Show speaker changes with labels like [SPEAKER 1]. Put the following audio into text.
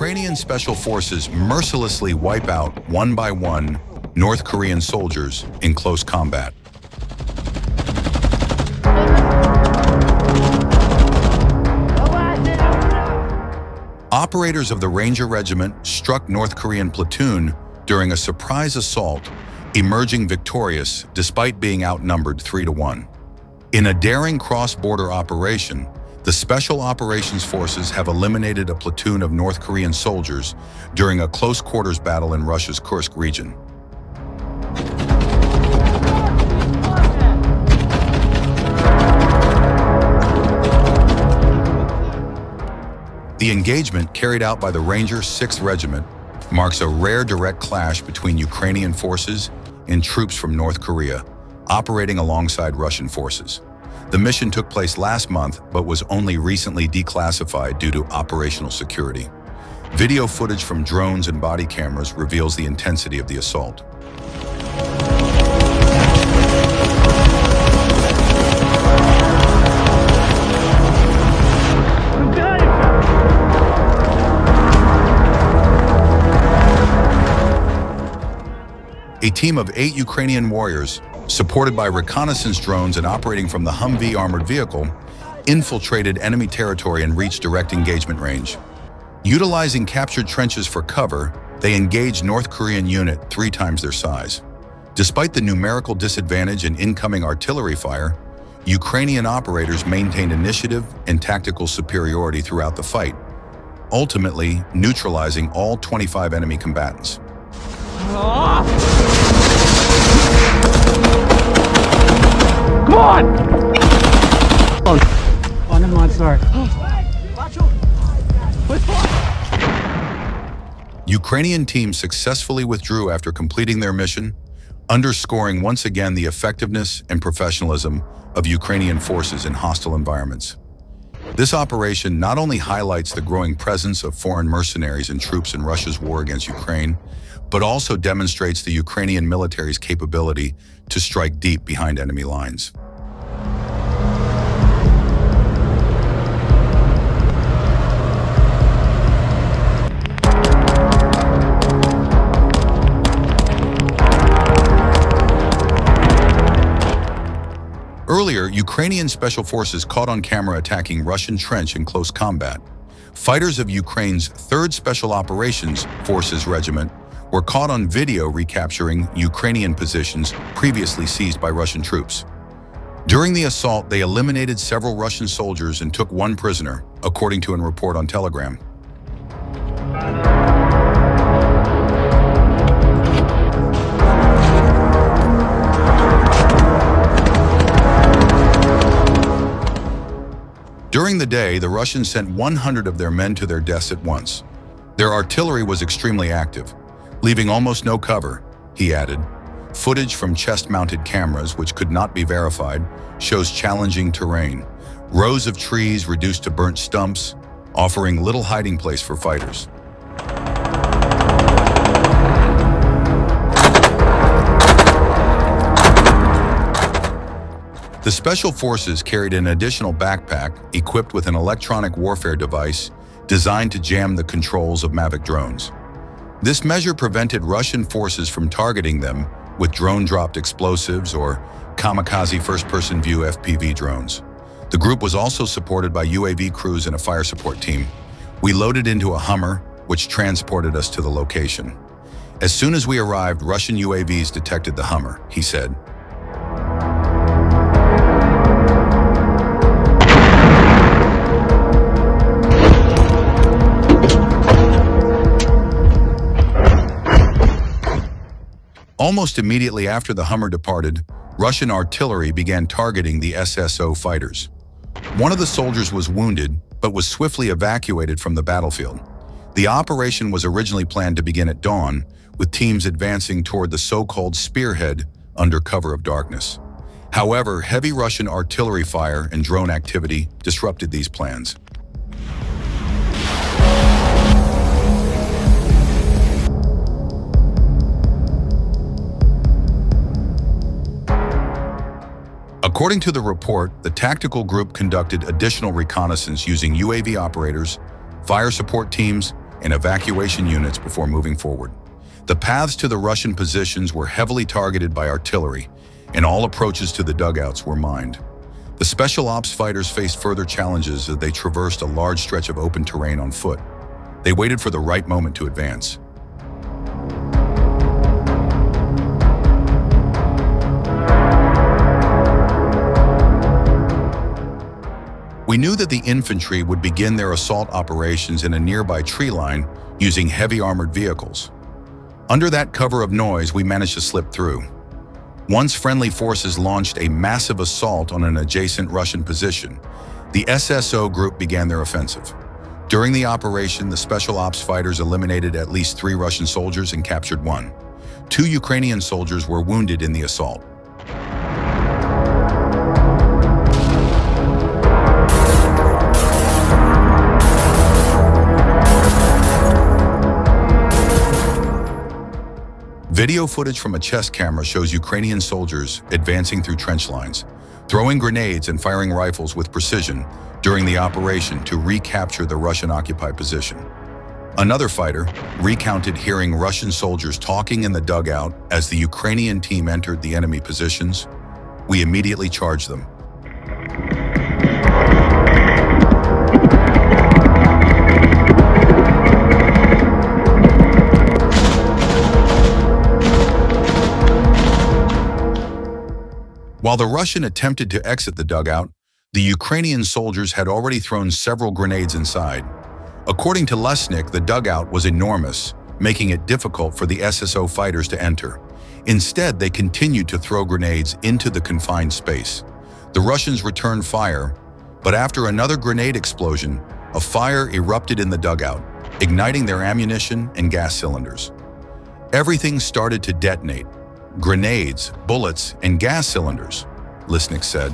[SPEAKER 1] Ukrainian special forces mercilessly wipe out, one by one, North Korean soldiers in close combat. Operators of the Ranger Regiment struck North Korean platoon during a surprise assault, emerging victorious despite being outnumbered 3-1. In a daring cross-border operation, the Special Operations Forces have eliminated a platoon of North Korean soldiers during a close-quarters battle in Russia's Kursk region. The engagement, carried out by the Ranger 6th Regiment, marks a rare direct clash between Ukrainian forces and troops from North Korea, operating alongside Russian forces. The mission took place last month, but was only recently declassified due to operational security. Video footage from drones and body cameras reveals the intensity of the assault. A team of 8 Ukrainian warriors, supported by reconnaissance drones and operating from the Humvee armored vehicle, infiltrated enemy territory and reached direct engagement range. Utilizing captured trenches for cover, they engaged North Korean unit 3 times their size. Despite the numerical disadvantage and incoming artillery fire, Ukrainian operators maintained initiative and tactical superiority throughout the fight, ultimately neutralizing all 25 enemy combatants.
[SPEAKER 2] Come on! Oh, never mind, sorry.
[SPEAKER 1] Ukrainian teams successfully withdrew after completing their mission, underscoring once again the effectiveness and professionalism of Ukrainian forces in hostile environments. This operation not only highlights the growing presence of foreign mercenaries and troops in Russia's war against Ukraine, but also demonstrates the Ukrainian military's capability to strike deep behind enemy lines. Earlier, Ukrainian special forces caught on camera attacking Russian trench in close combat. Fighters of Ukraine's 3rd Special Operations Forces Regiment were caught on video recapturing Ukrainian positions previously seized by Russian troops. During the assault, they eliminated several Russian soldiers and took 1 prisoner, according to a report on Telegram. During the day, the Russians sent 100 of their men to their deaths at once. Their artillery was extremely active, leaving almost no cover, he added. Footage from chest-mounted cameras, which could not be verified, shows challenging terrain. Rows of trees reduced to burnt stumps, offering little hiding place for fighters. The Special Forces carried an additional backpack equipped with an electronic warfare device designed to jam the controls of Mavic drones. This measure prevented Russian forces from targeting them with drone-dropped explosives or kamikaze first-person view FPV drones. The group was also supported by UAV crews and a fire support team. We loaded into a Hummer, which transported us to the location. As soon as we arrived, Russian UAVs detected the Hummer, he said. Almost immediately after the Hummer departed, Russian artillery began targeting the SSO fighters. One of the soldiers was wounded, but was swiftly evacuated from the battlefield. The operation was originally planned to begin at dawn, with teams advancing toward the so-called spearhead under cover of darkness. However, heavy Russian artillery fire and drone activity disrupted these plans. According to the report, the tactical group conducted additional reconnaissance using UAV operators, fire support teams, and evacuation units before moving forward. The paths to the Russian positions were heavily targeted by artillery, and all approaches to the dugouts were mined. The Special Ops fighters faced further challenges as they traversed a large stretch of open terrain on foot. They waited for the right moment to advance. We knew that the infantry would begin their assault operations in a nearby tree line using heavy armored vehicles. Under that cover of noise, we managed to slip through. Once friendly forces launched a massive assault on an adjacent Russian position, the SSO group began their offensive. During the operation, the Special Ops fighters eliminated at least 3 Russian soldiers and captured 1. 2 Ukrainian soldiers were wounded in the assault. Video footage from a chest camera shows Ukrainian soldiers advancing through trench lines, throwing grenades and firing rifles with precision during the operation to recapture the Russian-occupied position. Another fighter recounted hearing Russian soldiers talking in the dugout as the Ukrainian team entered the enemy positions. We immediately charged them. While the Russian attempted to exit the dugout, the Ukrainian soldiers had already thrown several grenades inside. According to Lesnik, the dugout was enormous, making it difficult for the SSO fighters to enter. Instead, they continued to throw grenades into the confined space. The Russians returned fire, but after another grenade explosion, a fire erupted in the dugout, igniting their ammunition and gas cylinders. Everything started to detonate. Grenades, bullets, and gas cylinders, Lesnik said.